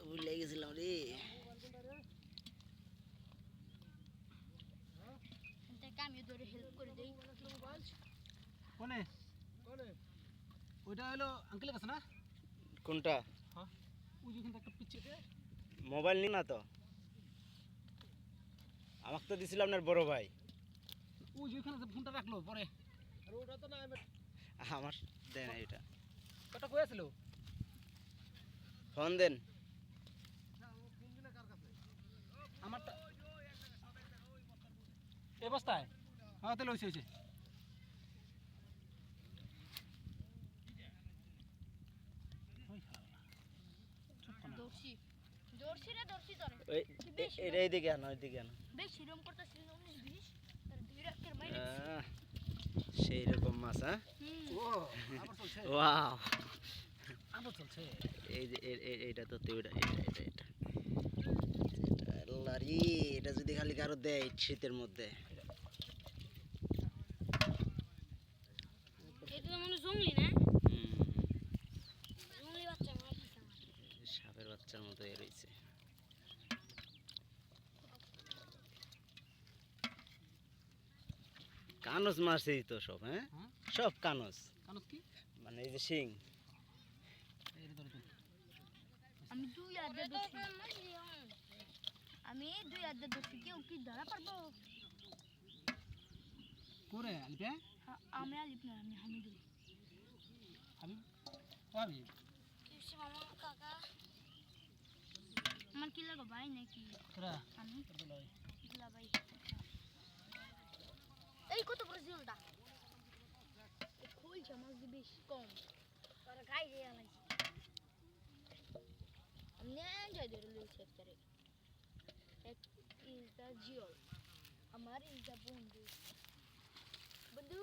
ভুলে গেছিলাম রে। আমি ধরে হেল্প করে দেই। কোনে ওইটা হলো আঙ্কেলের কাছে না? কোনটা? হ্যাঁ ওই যেখানে একটা পিচ্ছে মোবাইল নি না তো, আমাকে তো দিছিল আপনার বড় ভাই। ওই যেখানে ফোনটা রাখলো পরে, আর ওটা তো না আমার দেন এটা, কটা কই আছিল? ফোন দেন। আমারটা এই বস্তায়। হ্যাঁ তাহলে হয়েছে দর্শি দর্শি রে দর্শি তোরে এইদিকে আনো, এইদিকে আনো। বেশি রকম করতেছিস 19-20 তার দুই রাতের মাইরে সেই রকম মাছ। হ্যাঁ, ও আবার চলছে, ওয়াও, আবার চলছে। এই যে এইটা তো এটা আল্লাহ রে, এটা যদি খালি কারো দেয় শীতের মধ্যে। এটা তো মনে জঙ্গলি না, জঙ্গলি বাচ্চা মার দিছে আমার। সাপের বাচ্চার মতো এ রয়েছে। কানস মাছ এই তো সব। হ্যাঁ সব কানস। কানস কি মানে এই যে শিং। আমি দুই আধা দর্শি, আমি দুই আধা দর্শি, কেউ কি ধরা পারবো? করে আলিপে আমি আলিপ না, আমি হামিদুল। আমি ভাবি কি মামা কাকা আমার কি লাগো ভাই নাকি? তোরা আমি তোর লই দুলা ভাই। এই কত বড় জিলটা, খুলছে মাছ দি বেশ কম, তোর গাই দিয়ে আলাইছি। আমি যাই ধরে লইছি একটারে। এক ইজ দা জিওল, আমার ইজ দা বন্ধু। বন্ধু